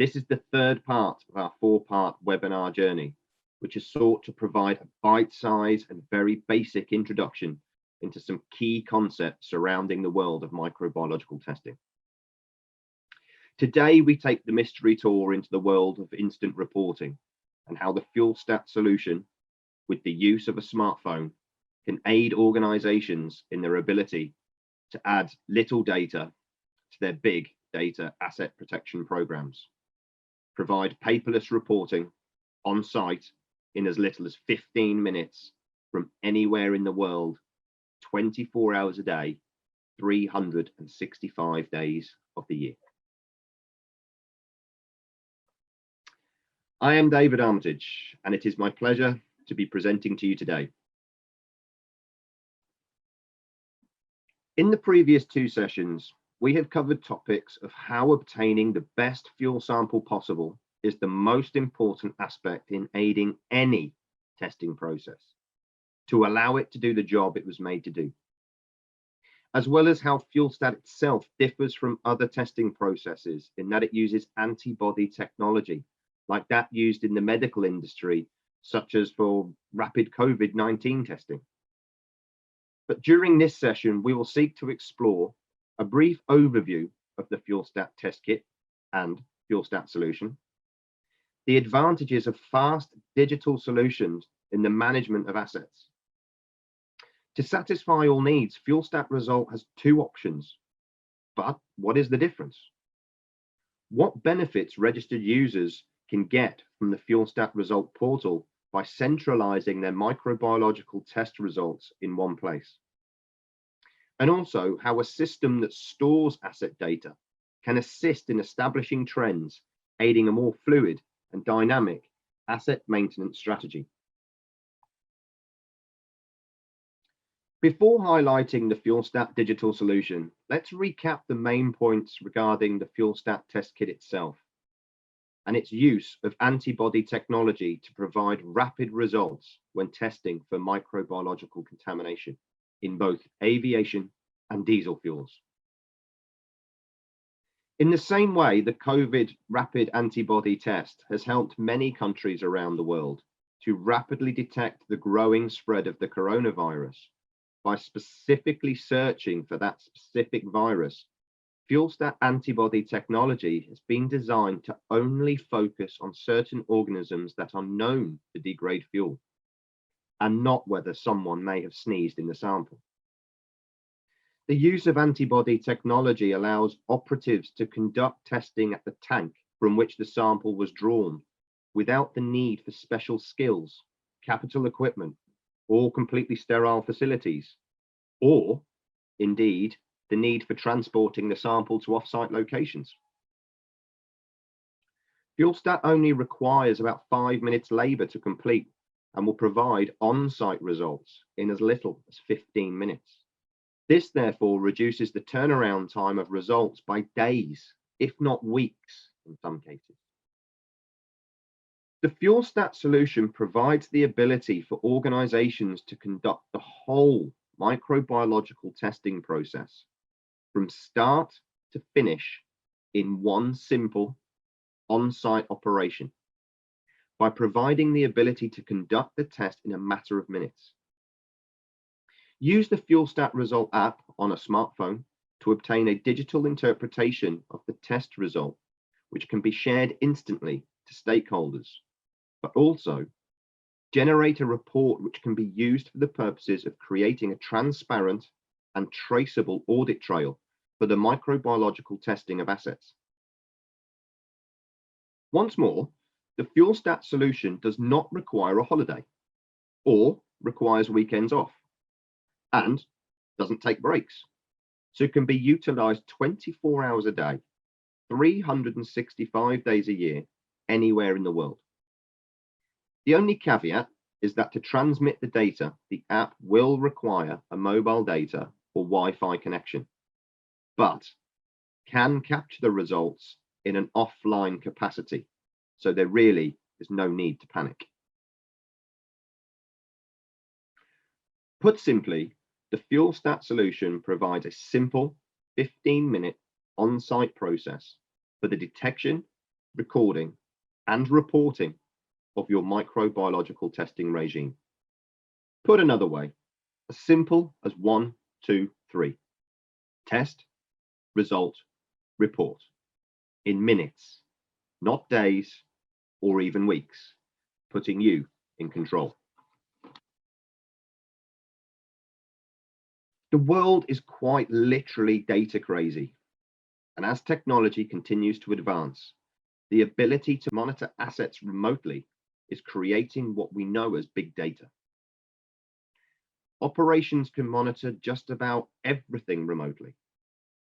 This is the third part of our four-part webinar journey, which is sought to provide a bite-sized and very basic introduction into some key concepts surrounding the world of microbiological testing. Today, we take the mystery tour into the world of instant reporting and how the FUELSTAT solution, with the use of a smartphone, can aid organizations in their ability to add little data to their big data asset protection programs, provide paperless reporting on site in as little as 15 minutes from anywhere in the world, 24 hours a day, 365 days of the year. I am David Armitage, and it is my pleasure to be presenting to you today. In the previous two sessions, we have covered topics of how obtaining the best fuel sample possible is the most important aspect in aiding any testing process to allow it to do the job it was made to do, as well as how FUELSTAT itself differs from other testing processes in that it uses antibody technology, like that used in the medical industry, such as for rapid COVID-19 testing. But during this session, we will seek to explore a brief overview of the FUELSTAT test kit and FUELSTAT solution, the advantages of fast digital solutions in the management of assets. To satisfy all needs, FUELSTAT Result has two options, but what is the difference? What benefits registered users can get from the FUELSTAT Result portal by centralizing their microbiological test results in one place? And also how a system that stores asset data can assist in establishing trends, aiding a more fluid and dynamic asset maintenance strategy. Before highlighting the FUELSTAT digital solution, let's recap the main points regarding the FUELSTAT test kit itself and its use of antibody technology to provide rapid results when testing for microbiological contamination in both aviation and diesel fuels. In the same way, the COVID rapid antibody test has helped many countries around the world to rapidly detect the growing spread of the coronavirus by specifically searching for that specific virus. FUELSTAT antibody technology has been designed to only focus on certain organisms that are known to degrade fuel, and not whether someone may have sneezed in the sample. The use of antibody technology allows operatives to conduct testing at the tank from which the sample was drawn without the need for special skills, capital equipment, or completely sterile facilities, or indeed the need for transporting the sample to off-site locations. FUELSTAT only requires about 5 minutes labor to complete and will provide on-site results in as little as 15 minutes. This therefore reduces the turnaround time of results by days, if not weeks in some cases. The FUELSTAT solution provides the ability for organizations to conduct the whole microbiological testing process from start to finish in one simple on-site operation by providing the ability to conduct the test in a matter of minutes. Use the FUELSTAT Result app on a smartphone to obtain a digital interpretation of the test result, which can be shared instantly to stakeholders, but also generate a report which can be used for the purposes of creating a transparent and traceable audit trail for the microbiological testing of assets. Once more, the FUELSTAT solution does not require a holiday or requires weekends off and doesn't take breaks, so it can be utilized 24 hours a day, 365 days a year, anywhere in the world. The only caveat is that to transmit the data, the app will require a mobile data or Wi-Fi connection, but can capture the results in an offline capacity, so there really is no need to panic. Put simply, the FUELSTAT solution provides a simple 15-minute on-site process for the detection recording, and reporting of your microbiological testing regime. Put another way, as simple as 1, 2, 3. Test, result, report. In minutes, not days or even weeks, putting you in control. The world is quite literally data crazy. And as technology continues to advance, the ability to monitor assets remotely is creating what we know as big data. Operations can monitor just about everything remotely,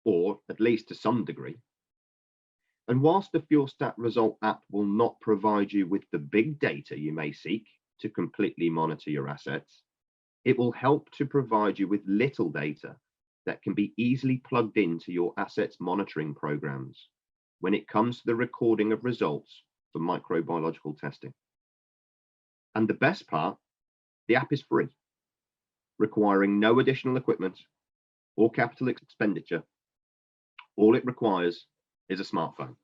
or at least to some degree. And whilst the FUELSTAT Result app will not provide you with the big data you may seek to completely monitor your assets, it will help to provide you with little data that can be easily plugged into your assets monitoring programs when it comes to the recording of results for microbiological testing. And the best part, the app is free, requiring no additional equipment or capital expenditure. All it requires is a smartphone.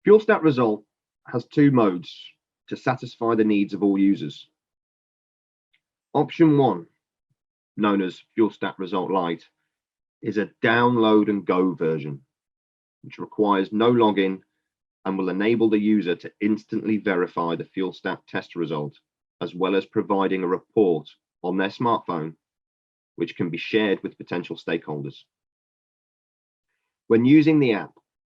FUELSTAT Result has two modes to satisfy the needs of all users. Option 1, known as FUELSTAT Result Lite, is a download and go version, which requires no login and will enable the user to instantly verify the FUELSTAT test result, as well as providing a report on their smartphone, which can be shared with potential stakeholders. When using the app,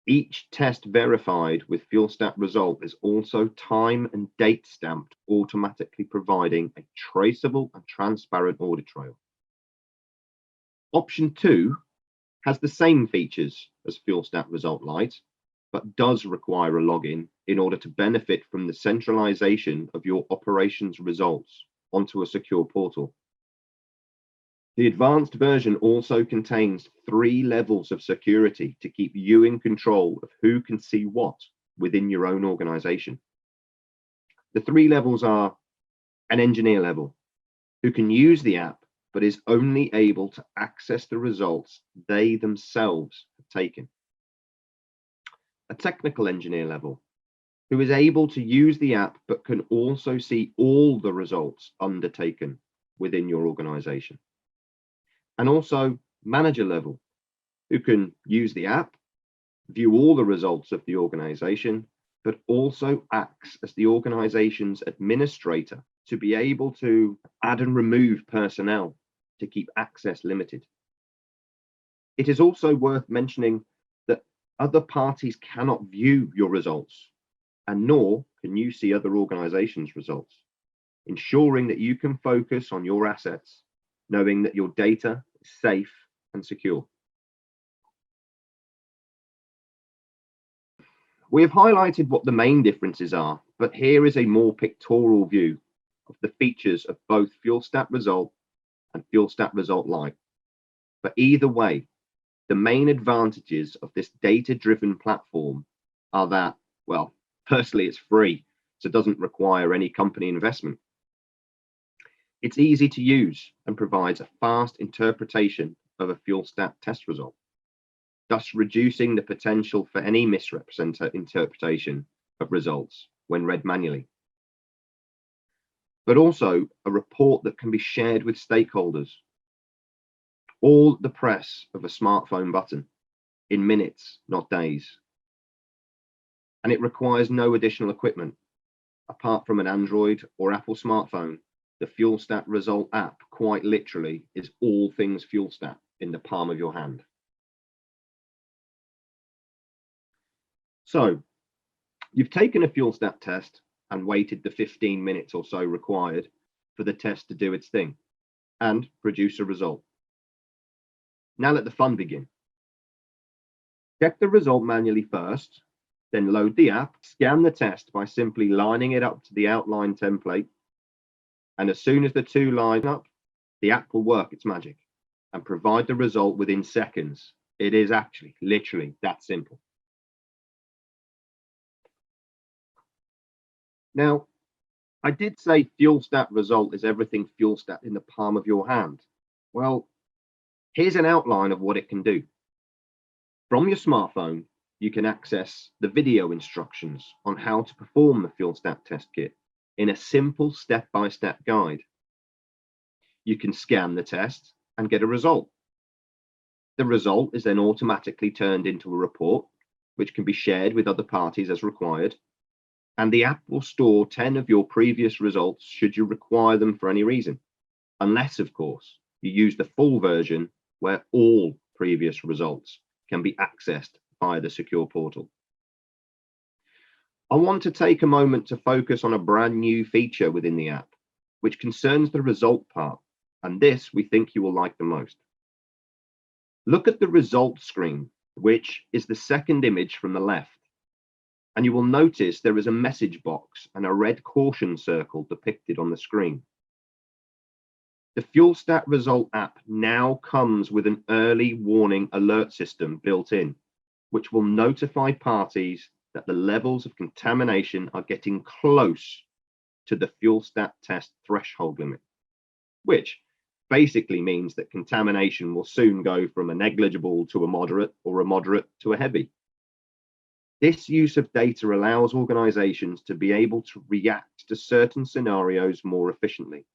each test verified with FUELSTAT Result is also time and date stamped, automatically providing a traceable and transparent audit trail. Option 2 has the same features as FUELSTAT Result Lite, but does require a login in order to benefit from the centralization of your operations results onto a secure portal. The advanced version also contains 3 levels of security to keep you in control of who can see what within your own organization. The 3 levels are an engineer level, who can use the app but is only able to access the results they themselves have taken. A technical engineer level, who is able to use the app but can also see all the results undertaken within your organization. And also manager level, who can use the app, view all the results of the organization, but also acts as the organization's administrator to be able to add and remove personnel to keep access limited. It is also worth mentioning that other parties cannot view your results, and nor can you see other organizations' results, ensuring that you can focus on your assets, knowing that your data is safe and secure. We have highlighted what the main differences are, but here is a more pictorial view of the features of both FUELSTAT Result and FUELSTAT Result Lite. But either way, the main advantages of this data-driven platform are that, well, firstly, it's free, so it doesn't require any company investment. It's easy to use and provides a fast interpretation of a FUELSTAT test result, thus reducing the potential for any interpretation of results when read manually. But also a report that can be shared with stakeholders, all at the press of a smartphone button in minutes, not days. And it requires no additional equipment. Apart from an Android or Apple smartphone, the FUELSTAT Result app quite literally is all things FUELSTAT in the palm of your hand. So you've taken a FUELSTAT test and waited the 15 minutes or so required for the test to do its thing and produce a result. Now let the fun begin. Check the result manually first, then load the app, scan the test by simply lining it up to the outline template. And as soon as the two line up, the app will work its magic and provide the result within seconds. It is actually literally that simple. Now, I did say FUELSTAT Result is everything FUELSTAT in the palm of your hand. Well, here's an outline of what it can do. From your smartphone, you can access the video instructions on how to perform the FUELSTAT test kit in a simple step-by-step guide. You can scan the test and get a result. The result is then automatically turned into a report, which can be shared with other parties as required. And the app will store 10 of your previous results should you require them for any reason, unless, of course, you use the full version where all previous results can be accessed via the secure portal. I want to take a moment to focus on a brand new feature within the app, which concerns the result part, and this we think you will like the most. Look at the result screen, which is the second image from the left. And you will notice there is a message box and a red caution circle depicted on the screen. The FUELSTAT Result app now comes with an early warning alert system built in, which will notify parties that the levels of contamination are getting close to the FUELSTAT test threshold limit, which basically means that contamination will soon go from a negligible to a moderate or a moderate to a heavy. This use of data allows organizations to be able to react to certain scenarios more efficiently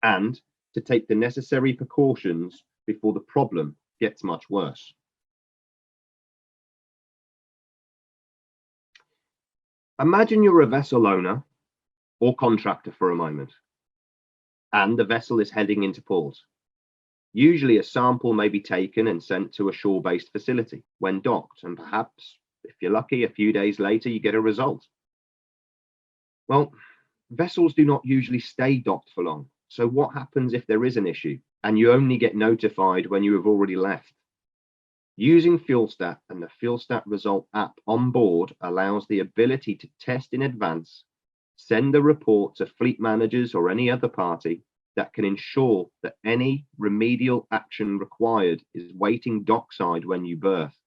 and to take the necessary precautions before the problem gets much worse. Imagine you're a vessel owner or contractor for a moment, and the vessel is heading into port. Usually a sample may be taken and sent to a shore-based facility when docked, and perhaps, if you're lucky, a few days later, you get a result. Well, vessels do not usually stay docked for long. So what happens if there is an issue and you only get notified when you have already left? Using FUELSTAT and the FUELSTAT Result app on board allows the ability to test in advance, send a report to fleet managers or any other party that can ensure that any remedial action required is waiting dockside when you berth,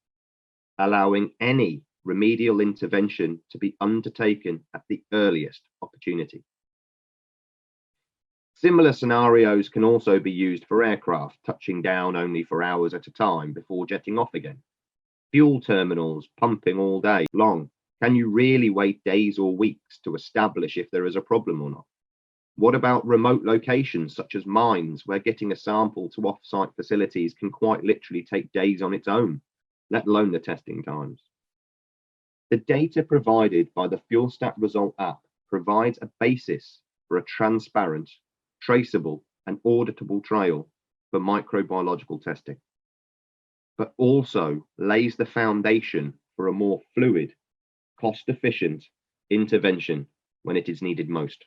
allowing any remedial intervention to be undertaken at the earliest opportunity. Similar scenarios can also be used for aircraft touching down only for hours at a time before jetting off again. Fuel terminals pumping all day long. Can you really wait days or weeks to establish if there is a problem or not? What about remote locations such as mines, where getting a sample to off-site facilities can quite literally take days on its own, let alone the testing times? The data provided by the FUELSTAT Result app provides a basis for a transparent, traceable, and auditable trail for microbiological testing, but also lays the foundation for a more fluid, cost-efficient intervention when it is needed most.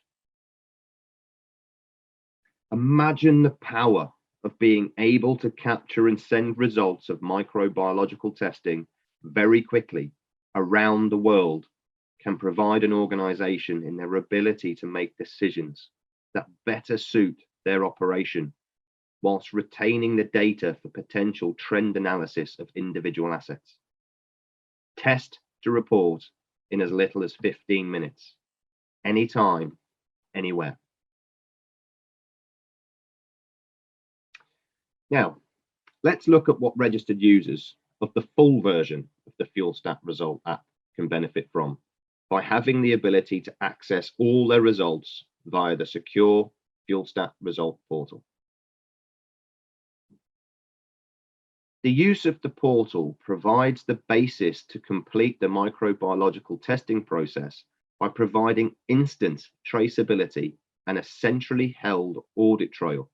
Imagine the power of being able to capture and send results of microbiological testing very quickly around the world can provide an organization in their ability to make decisions that better suit their operation, whilst retaining the data for potential trend analysis of individual assets. Test to report in as little as 15 minutes, anytime, anywhere. Now, let's look at what registered users of the full version of the FUELSTAT Result app can benefit from by having the ability to access all their results via the secure FUELSTAT Result portal. The use of the portal provides the basis to complete the microbiological testing process by providing instant traceability and a centrally held audit trail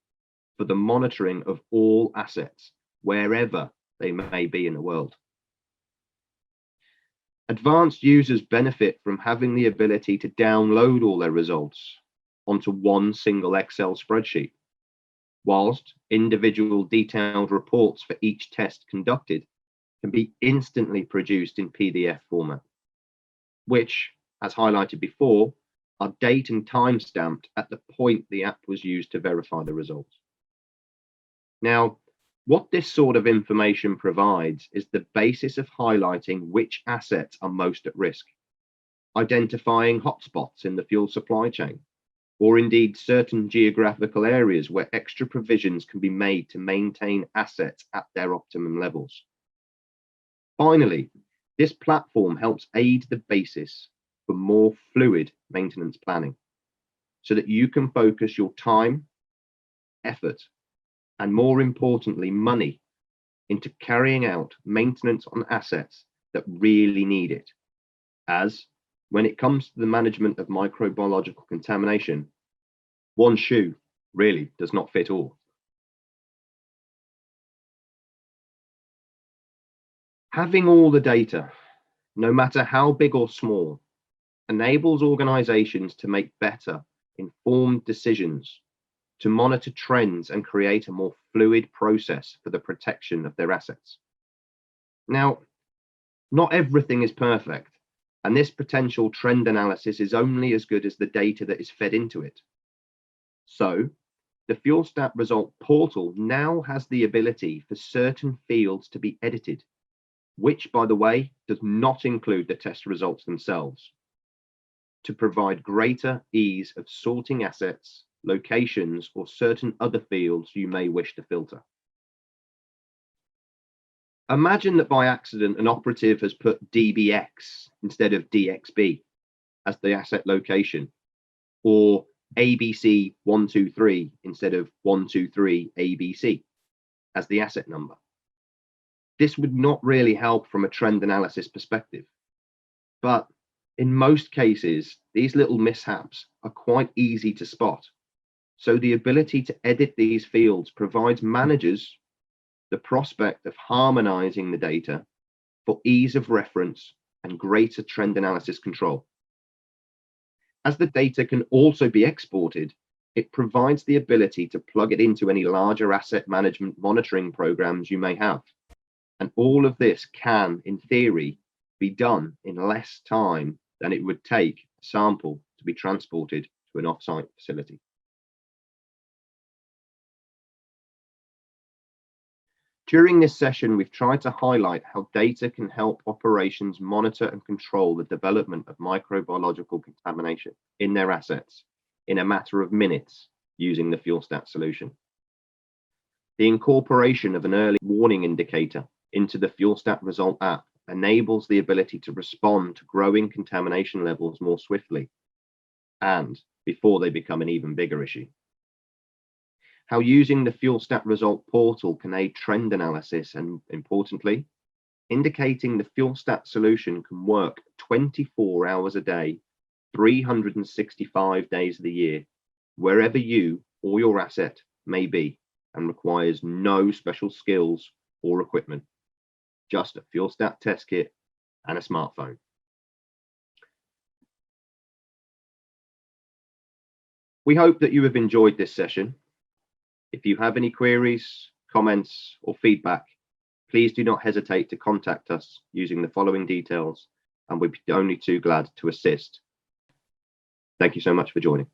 for the monitoring of all assets, wherever they may be in the world. Advanced users benefit from having the ability to download all their results onto one single Excel spreadsheet, whilst individual detailed reports for each test conducted can be instantly produced in PDF format, which, as highlighted before, are date and time stamped at the point the app was used to verify the results. Now, what this sort of information provides is the basis of highlighting which assets are most at risk, identifying hotspots in the fuel supply chain, or indeed certain geographical areas where extra provisions can be made to maintain assets at their optimum levels. Finally, this platform helps aid the basis for more fluid maintenance planning, so that you can focus your time, effort, and more importantly, money into carrying out maintenance on assets that really need it. As when it comes to the management of microbiological contamination, one shoe really does not fit all. Having all the data, no matter how big or small, enables organizations to make better, informed decisions, to monitor trends and create a more fluid process for the protection of their assets. Now, not everything is perfect, and this potential trend analysis is only as good as the data that is fed into it. So, the FUELSTAT Result portal now has the ability for certain fields to be edited, which, by the way, does not include the test results themselves, to provide greater ease of sorting assets, locations, or certain other fields you may wish to filter. Imagine that by accident an operative has put DBX instead of DXB as the asset location, or ABC 123 instead of 123 ABC as the asset number. This would not really help from a trend analysis perspective, but in most cases, these little mishaps are quite easy to spot. So the ability to edit these fields provides managers the prospect of harmonizing the data for ease of reference and greater trend analysis control. As the data can also be exported, it provides the ability to plug it into any larger asset management monitoring programs you may have. And all of this can, in theory, be done in less time than it would take a sample to be transported to an off-site facility. During this session, we've tried to highlight how data can help operations monitor and control the development of microbiological contamination in their assets in a matter of minutes using the FUELSTAT solution. The incorporation of an early warning indicator into the FUELSTAT Result app enables the ability to respond to growing contamination levels more swiftly, and before they become an even bigger issue. How using the FUELSTAT Result portal can aid trend analysis, and importantly, indicating the FUELSTAT solution can work 24 hours a day, 365 days of the year, wherever you or your asset may be, and requires no special skills or equipment, just a FUELSTAT test kit and a smartphone. We hope that you have enjoyed this session. If you have any queries, comments, or feedback, please do not hesitate to contact us using the following details, and we'd be only too glad to assist. Thank you so much for joining.